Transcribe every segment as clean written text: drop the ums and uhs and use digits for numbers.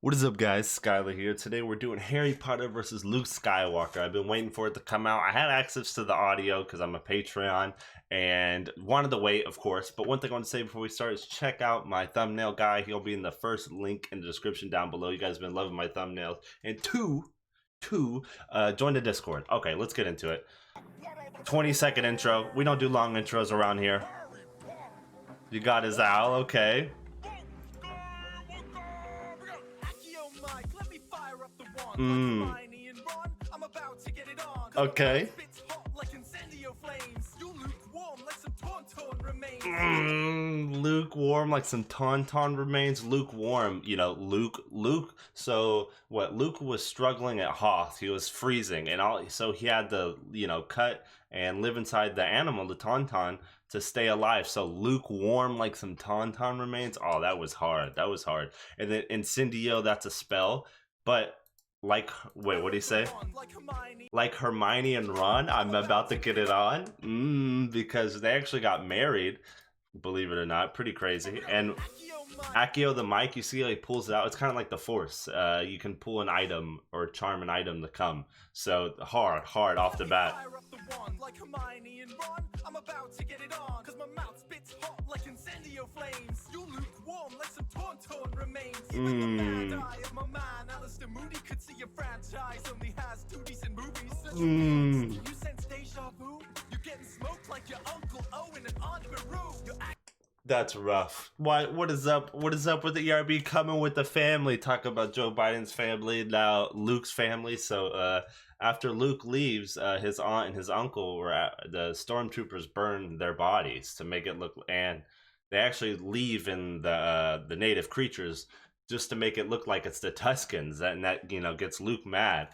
What is up, guys? Skyler here. Today we're doing Harry Potter versus Luke Skywalker. I've been waiting for it to come out. I had access to the audio because I'm a Patreon and wanted to wait, of course. But one thing I want to say before we start is check out my thumbnail guy. He'll be in the first link in the description down below. You guys have been loving my thumbnails. And two, join the Discord. Okay, let's get into it. 20-second intro. We don't do long intros around here. You got his owl, okay. Okay. Lukewarm like some tauntaun remains. Lukewarm, you know, Luke. So what? Luke was struggling at Hoth. He was freezing, and so he had to, cut and live inside the animal, the tauntaun, to stay alive. So lukewarm like some tauntaun remains. Oh, that was hard. That was hard. And then Incendio, that's a spell, but. Wait, what do you say? Like Hermione and Ron, I'm about to get it on. Because they actually got married, believe it or not. Pretty crazy. And Accio the mic, you see how he pulls it out? It's kind of like the Force. You can pull an item or charm an item to come. So hard off the bat. Like Hermione and Ron, I'm about to get it on, cause my mouth spits hot like incendio flames. You lukewarm like some tauntaun remains. Even the bad eye of my man, Alistair Moody, could see your franchise only has 2 decent movies. You sense deja vu? You're getting smoked like your Uncle Owen and Aunt Beru. That's rough. What is up? What is up with the ERB coming with the family? Talk about Joe Biden's family, now Luke's family. So after Luke leaves, his aunt and his uncle the stormtroopers burn their bodies to make it look, and they actually leave in the native creatures just to make it look like it's the Tuscans, and that gets Luke mad.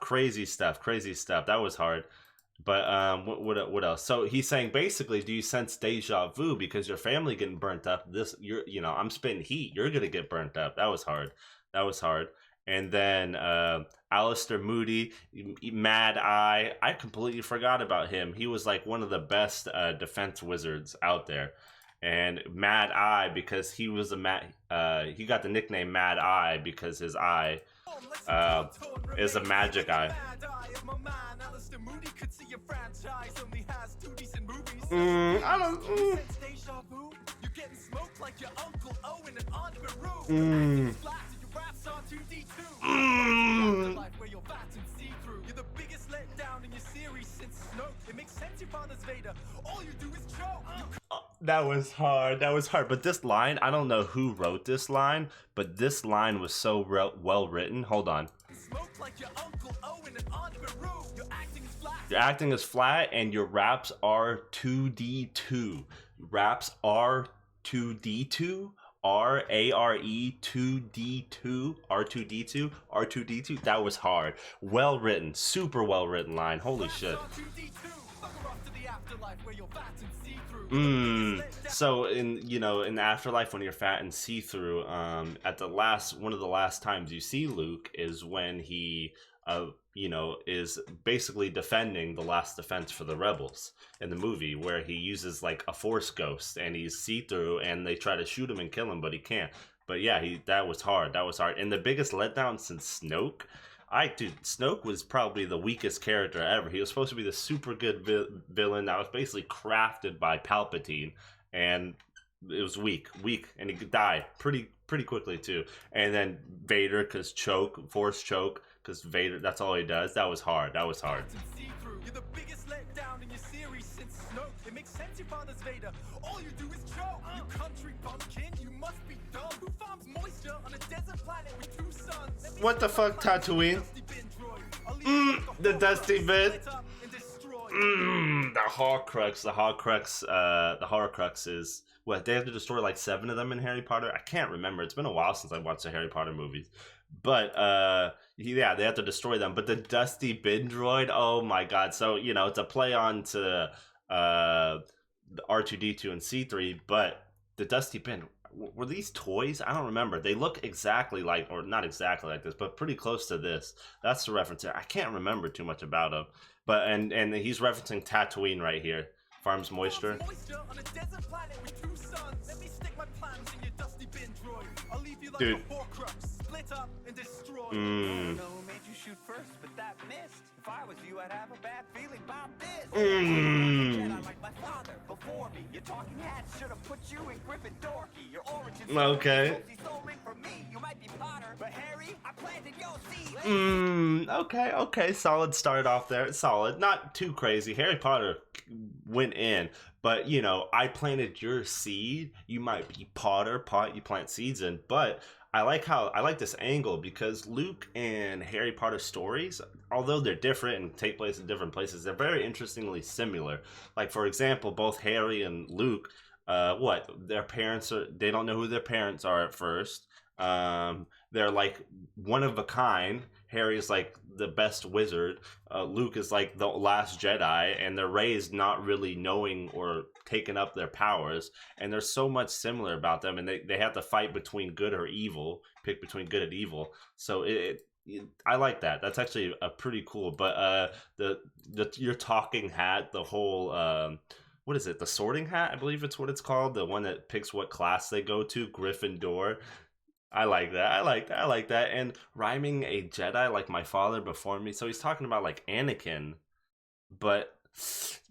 Crazy stuff. That was hard. But what else? So he's saying basically, do you sense deja vu because your family getting burnt up? I'm spitting heat. You're gonna get burnt up. That was hard. And then Alistair Moody, Mad Eye. I completely forgot about him. He was like one of the best defense wizards out there. And Mad Eye, because he was he got the nickname Mad Eye because his eye is a magic eye. I don't. You're the biggest letdown in your series since Snoke. It makes sense your father's Vader. All you do is choke. That was hard. But this line, I don't know who wrote this line, but this line was so well written. Hold on. Like your Uncle Owen and Aunt Beru. Your acting is flat, and your raps are 2D2. Raps are 2D2. R-A-R-E 2D2. R2D2. That was hard. Well written. Super well written line. Holy shit. So in the afterlife, when you're fat and see-through, at one of the last times you see Luke is when he is basically defending the last defense for the rebels in the movie, where he uses like a Force ghost and he's see-through and they try to shoot him and kill him, but he can't. But yeah, that was hard. And the biggest letdown since Snoke. Snoke was probably the weakest character ever. He was supposed to be the super good villain that was basically crafted by Palpatine, and it was weak, and he died pretty quickly too. And then Vader, because Force choke, because Vader, that's all he does. That was hard. You're the biggest letdown in your series since Snoke. It makes sense your father's Vader. All you do is choke. You country bumpkin, you must be dumb. Who farms moisture on a desert planet with 2 suns? What the fuck, Tatooine? The dusty bit. The Horcrux is what they have to destroy, like 7 of them in Harry Potter. I can't remember. It's been a while since I watched the Harry Potter movies. But yeah, they have to destroy them. But the dusty bin droid, oh my god. So it's a play on to the R2D2 and C3, but the dusty bin, were these toys? I don't remember. They look exactly like, or not exactly like this, but pretty close to this. That's the reference here. I can't remember too much about them. But and he's referencing Tatooine right here. Farms moisture. Dude, Mm. know who made you shoot first, but that missed. If I was you, I'd have a bad feeling about this. Mm. Like my father before me. Your talking hats should have put you in Dorky. Your origin Okay. stolen from me. You might be Potter, but Harry, I planted your seed. Okay. Solid start off there. Solid. Not too crazy. Harry Potter went in, but you know, I planted your seed. You might be Potter, pot you plant seeds in, but I like this angle because Luke and Harry Potter stories, although they're different and take place in different places, they're very interestingly similar. Like for example, both Harry and Luke, their parents are, they don't know who their parents are at first. They're like one of a kind. Harry's like the best wizard. Luke is like the last Jedi, and they're raised not really knowing or taking up their powers. And there's so much similar about them, and they have to fight between good or evil, pick between good and evil. So I like that. That's actually a pretty cool. But the your talking hat, the whole what is it? The sorting hat, I believe it's what it's called. The one that picks what class they go to, Gryffindor. I like that. I like that. And rhyming a Jedi like my father before me. So he's talking about like Anakin, but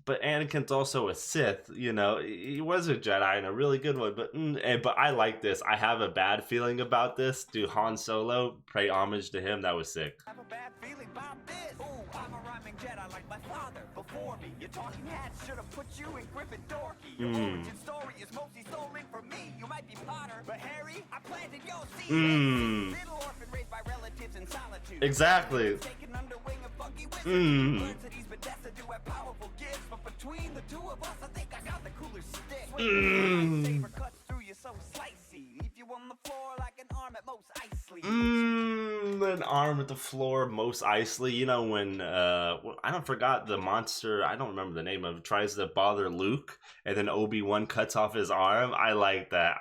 Anakin's also a Sith. You know, he was a Jedi and a really good one. But I like this. I have a bad feeling about this. Do Han Solo, pay homage to him. That was sick. I have a bad feeling about this. Ooh, I'm a rhyming Jedi like my father before me. Your talking hats should have put you in Dorky. Your origin story is mostly stolen from me. You might be Potter, but Harry, I planted your seed. Little orphan raised by relatives in solitude. Exactly. Taken under wing of funky wizards. Learned that he's Bethesda do have powerful gifts, but between the two of us, I think I got the cooler stick. Saber cuts through you so slicey. Leave you on the floor like an arm at most Isley. An arm at the floor, most Isley. You know when I don't forgot the monster. I don't remember the name of it. Tries to bother Luke, and then Obi-Wan cuts off his arm. I like that.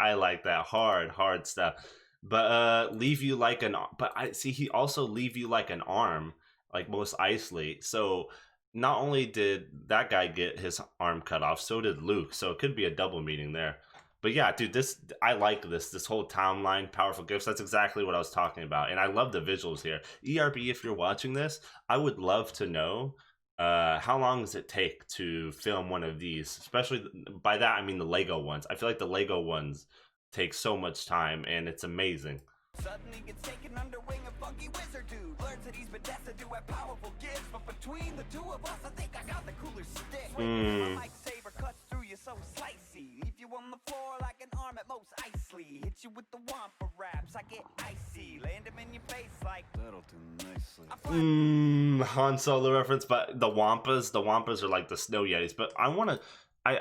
Hard stuff. But leave you like an. But I see he also leave you like an arm, like most Isley. So not only did that guy get his arm cut off, so did Luke. So it could be a double meaning there. But yeah, dude, I like this whole timeline, powerful gifts. That's exactly what I was talking about, and I love the visuals here. ERB, if you're watching this, I would love to know how long does it take to film one of these. Especially by that I mean the Lego ones. I feel like the Lego ones take so much time, and it's amazing. Suddenly gets taken under wing of funky wizard dude. Learns that he's Bethesda do have powerful gifts, but between the two of us, I think I got the cooler stick. My lightsaber cuts through you so slicey. Leave you on the floor like an arm at most Isley. Hit you with the wampa raps, I get icy. Land him in your face like that'll do nicely. Han Solo reference, but the Wampas are like the snow yetis. But I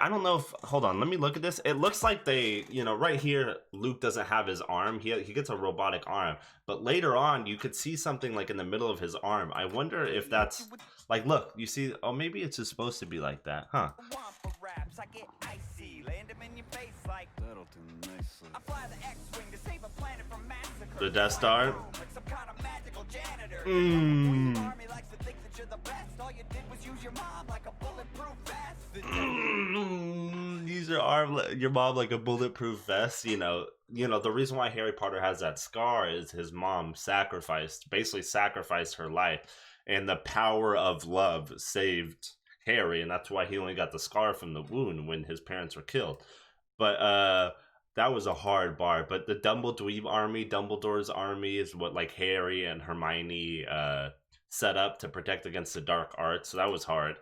don't know if, hold on, let me look at this. It looks like they, you know, right here, Luke doesn't have his arm. He gets a robotic arm. But later on, you could see something like in the middle of his arm. I wonder if that's, like, look, you see, oh, maybe it's just supposed to be like that, huh? The Death Star? Use your mom like a bulletproof vest. You know the reason why Harry Potter has that scar is his mom basically sacrificed her life, and the power of love saved Harry, and that's why he only got the scar from the wound when his parents were killed. But that was a hard bar. But the Dumbledore's army is what like Harry and Hermione set up to protect against the dark arts. So that was hard.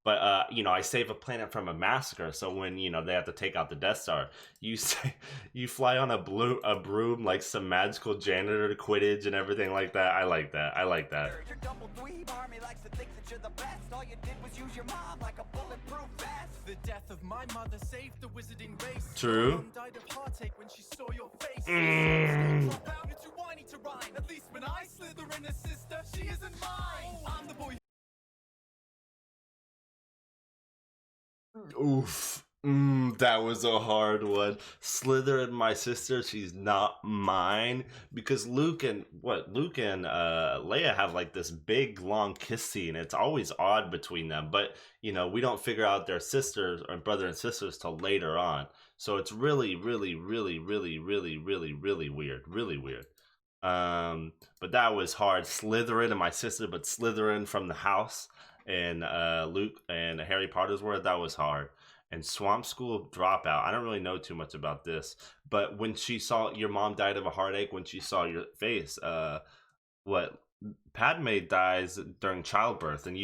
But I save a planet from a massacre. So when they have to take out the Death Star, you fly on a broom like some magical janitor Quidditch and everything like that. I like that. The death of my mother saved the wizarding race. True. Died of heartache when she saw your face. Too whiny to rhyme. At least when I slither in a sister, she isn't mine. I'm the boy. Oof. That was a hard one. Slither and my sister, she's not mine. Because Luke and Leia have like this big long kiss scene. It's always odd between them, but we don't figure out their sisters or brother and sisters till later on. So it's really, really, really, really, really, really, really weird. Really weird. But that was hard. Slytherin and my sister, but Slytherin from the house and Luke and Harry Potter's world, that was hard. And Swamp School Dropout. I don't really know too much about this, but when she saw your mom died of a heartache, when she saw your face, what Padme dies during childbirth, and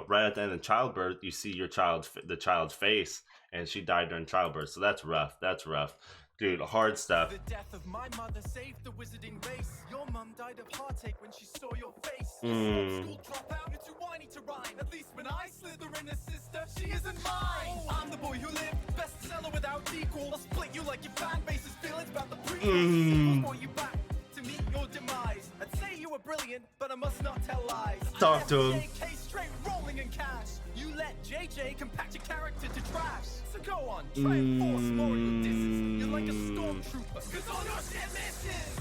right at the end of childbirth, you see the child's face, and she died during childbirth. So that's rough. That's rough. Dude, hard stuff. The death of my mother saved the wizarding race. Your mum died of heartache when she saw your face. School dropout, you're too whiny to rhyme. At least when I slither in a sister, she isn't mine. I'm the boy who lived, bestseller without equal. I'll split you like your fan base's feelings about the prequel. Before you back to meet your demise. I'd say you were brilliant, but I must not tell lies. Talk to him. JK straight rolling in cash. You let JJ compact your character to trash. So go on, try and force more of your disses. You're like a stormtrooper, cause all your shit misses.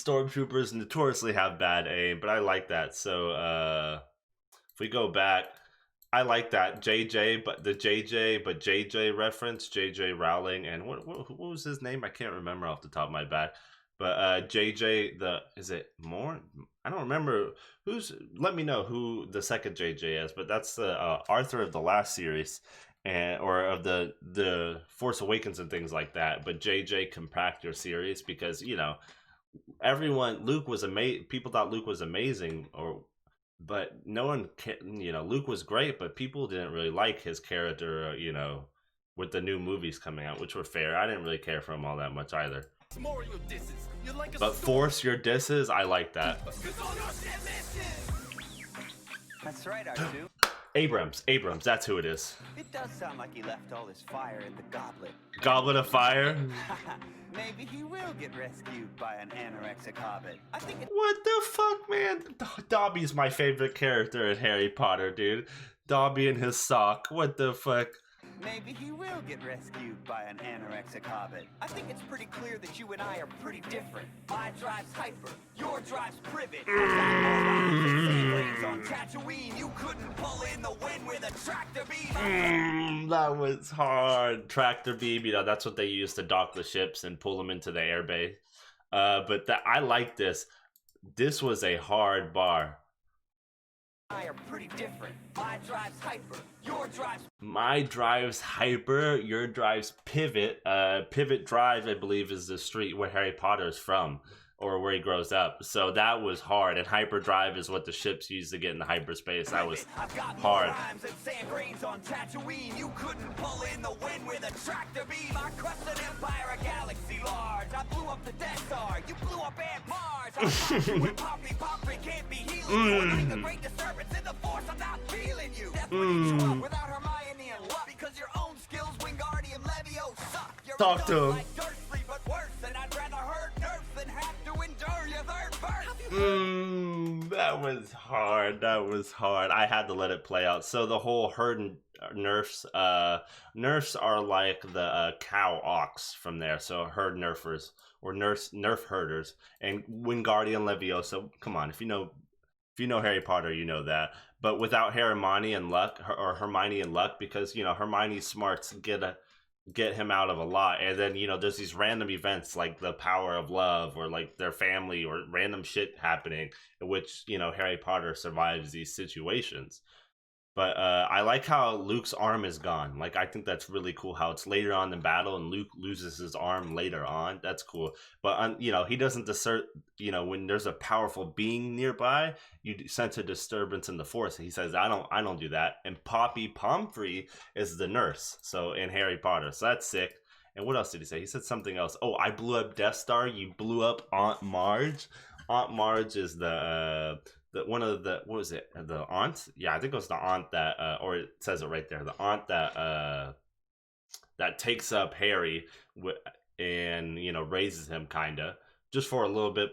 Stormtroopers notoriously have bad aim, but I like that. So if we go back, I like that JJ reference, JJ Rowling, and what was his name? I can't remember off the top of my back. But JJ, is it more? I don't remember let me know who the second JJ is, but that's the Arthur of the last series, or of the Force Awakens and things like that. But JJ compact your series, because Luke was amazing. People thought Luke was amazing, but no one can. Luke was great, but people didn't really like his character. With the new movies coming out, which were fair. I didn't really care for him all that much either. More of your disses. You're like But force your disses, I like that. That's right, R2. Abrams, that's who it is. It does sound like he left all his fire in the goblet. Goblet of Fire? Maybe he will get rescued by an anorexic hobbit. I think What the fuck, man? Dobby's my favorite character in Harry Potter, dude. Dobby and his sock. What the fuck? Maybe he will get rescued by an anorexic hobbit. I think it's pretty clear that you and I are pretty different. My drive's hyper, your drive's privet. On Tatooine, you couldn't pull in the wind with a tractor beam. That was hard. Tractor beam, that's what they use to dock the ships and pull them into the airbase. But I like this. This was a hard bar. I are pretty different. My drive's hyper, your drive's My drive's hyper, your drive's pivot. Pivot Drive, I believe, is the street where Harry Potter is from, or where he grows up. So that was hard. And hyperdrive is what the ships use to get into hyperspace. That was hard. On Tatooine, you couldn't pull in the wind with a tractor beam. I crushed an empire, a galaxy large. I blew up the Death Star. You blew up Aunt Mars. I popped you with Poppy can't be healing. Like the great disturbance in the Force, I'm not feeling you. Death would eat you up without Hermione and luck. Because your own skills, Wingardium Leviosa suck. You're Talk to him. like Dursley, but worse. And I'd rather hurt nerfs than have to endure your third birth. That was hard. That was hard. I had to let it play out. So the whole herd nerfs, nerfs are like the cow ox from there. So herd nerfers, or nerf herders, and Wingardium Leviosa. Come on, if you know Harry Potter, you know that. But without Hermione and luck, because Hermione's smarts get him out of a lot, and then there's these random events like the power of love, or like their family, or random shit happening in which Harry Potter survives these situations. But I like how Luke's arm is gone. Like, I think that's really cool how it's later on in battle and Luke loses his arm later on. That's cool. But he doesn't desert. When there's a powerful being nearby, you sense a disturbance in the Force. He says, I don't do that. And Poppy Pomfrey is the nurse, so in Harry Potter. So that's sick. And what else did he say? He said something else. Oh, I blew up Death Star. You blew up Aunt Marge. Aunt Marge is the one of the, what was it? The aunt? Yeah, I think it was the aunt that, or it says it right there. The aunt that takes up Harry and raises him kinda just for a little bit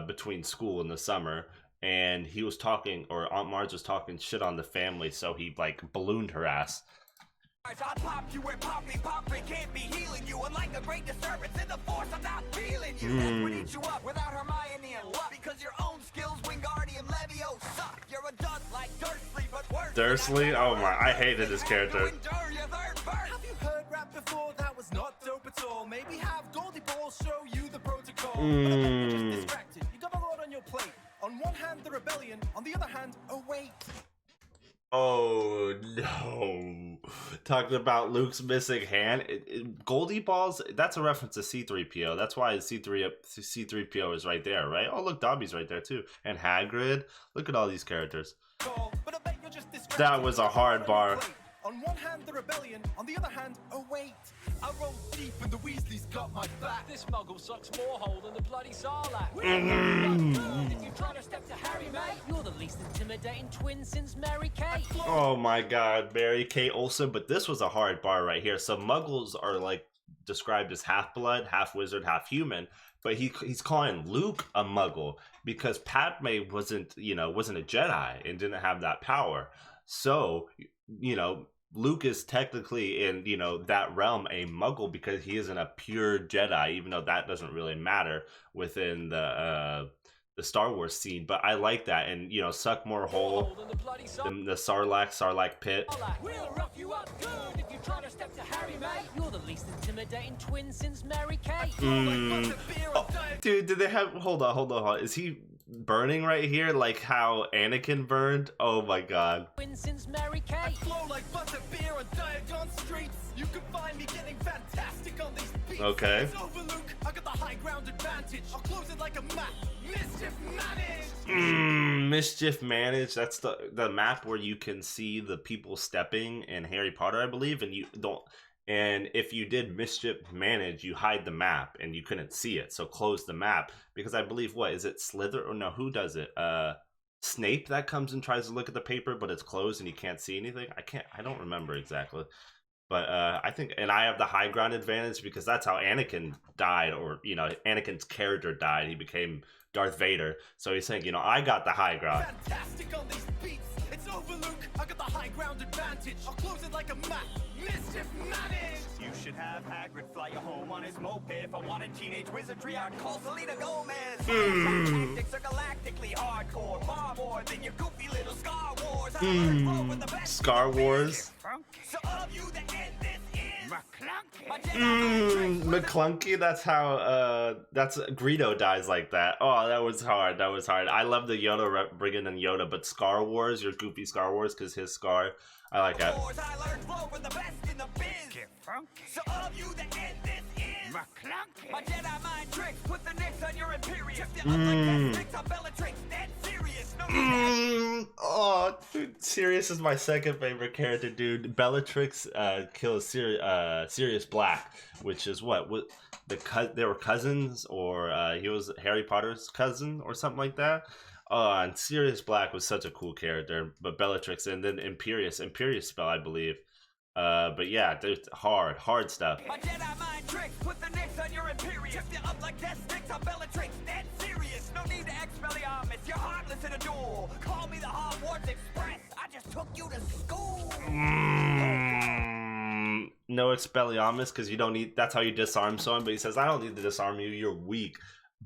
between school in the summer. And he was talking, or Aunt Marge was talking shit on the family, so he like ballooned her ass. I pop you where Poppy can't be healing you. Unlike a great disturbance in the Force, I'm not feeling you. That would eat you up without Hermione and luck. Because your own skills, Wingardium Leviosa suck. You're a dud like Dursley, but worse. Dursley? Oh my, I hated this character. Have you heard rap before? That was not dope at all. Maybe have Goldie Ball show you the protocol. Distracted. You got a lot on your plate. On one hand, the rebellion. On the other hand, wait. Oh no. Talking about Luke's missing hand. Goldie Balls, that's a reference to C-3PO. That's why C-3PO is right there, right? Oh, look, Dobby's right there too. And Hagrid. Look at all these characters. That was a hard bar. On one hand, the rebellion. On the other hand, wait. I roll deep and the Weasleys got my back. This muggle sucks more hole than the bloody Sarlacc. If you try to step to Harry, mate, you're the least intimidating twin since Mary Kate. Oh my god, Mary Kate Olsen. But this was a hard bar right here. So muggles are like described as half blood, half wizard, half human. But he's calling Luke a muggle because Padme wasn't a Jedi and didn't have that power. So, Luke is technically in, that realm a muggle because he isn't a pure Jedi, even though that doesn't really matter within the Star Wars scene. But I like that. And, suck more hole than the Sarlacc pit. We'll rough you up good if you try to step to Harry, mate. You're the least intimidating twin since Mary Kate. Oh, dude, did they have... Hold on. Is he burning right here like how Anakin burned? Oh my god. Since Mary Kate. I flow like butter beer on Diagon streets. You can find me getting fantastic on these beats. Okay. It's over, Luke. I got the high ground advantage. I'll close it like a map. Mischief managed. Mischief managed. That's the map where you can see the people stepping in Harry Potter, I believe, and you don't. And if you did mischief manage, you hide the map and you couldn't see it. So close the map because I believe is it Slither or no? Who does it? Snape that comes and tries to look at the paper, but it's closed and you can't see anything. I don't remember exactly, but I think, and I have the high ground advantage because that's how Anakin died, or Anakin's character died. He became Darth Vader. So he's saying, I got the high ground. Fantastic on these beats. It's over, Luke. I got the high ground advantage. I'll close it like a map. Mischief managed. You should have Hagrid fly you home on his moped. If I wanted teenage wizardry, I'd call Selena Gomez. Tactics are galactically hardcore. Far more than your goofy little Star Wars. Star Wars. So all of you that end this is McClunky. That's how that's Greedo dies like that. Oh, that was hard. I love the Yoda bringing in Yoda, but Scar Wars, your goofy Scar Wars, because his Scar, I like that. So all of you that end this is my Jedi mind tricks. Put the Knicks on your Imperius. I'm Bellatrix, dead serious. Oh, dude, Sirius is my second favorite character, dude. Bellatrix kills Sirius Black, which is they were cousins, or he was Harry Potter's cousin or something like that. And Sirius Black was such a cool character, but Bellatrix, and then Imperius spell, I believe. But yeah, there's hard stuff. My Jedi mind tricks, put the Knicks on your Imperius. Shift you up like death sticks, I'm Bellatrix, dead serious. No need to Expelliarmus, you're heartless in a duel. Call me the Hogwarts Express, I just took you to school. No Expelliarmus, because you don't need, that's how you disarm someone, but he says, I don't need to disarm you, you're weak.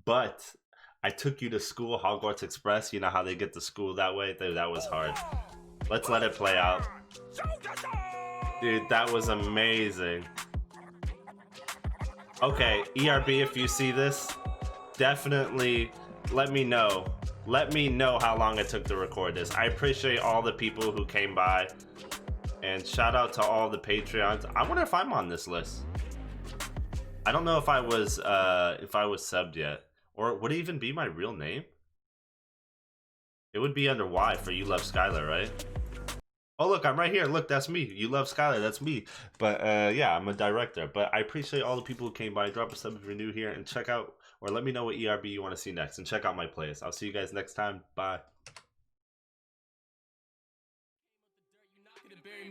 But I took you to school, Hogwarts Express, you know how they get to school that way? That was hard. Let's let it play out. Dude, that was amazing. Okay, ERB, if you see this, definitely let me know. Let me know how long it took to record this. I appreciate all the people who came by. And shout out to all the Patreons. I wonder if I'm on this list. I don't know if I was subbed yet. Or would it even be my real name? It would be under Y for YouLoveSkyler, right? Oh, look, I'm right here. Look, that's me. YouLoveSkyler, that's me. But yeah, I'm a director. But I appreciate all the people who came by. Drop a sub if you're new here, and check out, or let me know what ERB you want to see next, and check out my plays. I'll see you guys next time. Bye.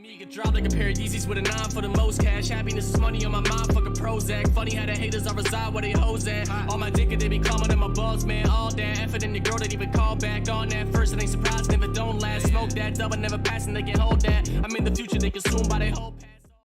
Me get dropped like a pair of Yeezys with a 9 for the most cash. Happiness is money on my mind, fucking Prozac. Funny how the haters I reside where they hoes at. All my dick they be calling in my balls, man. All that effort in the girl that even call back. On that first and they surprised, never don't last. Smoke that double, never passing, they can hold that. I'm in the future, they consumed by their whole past.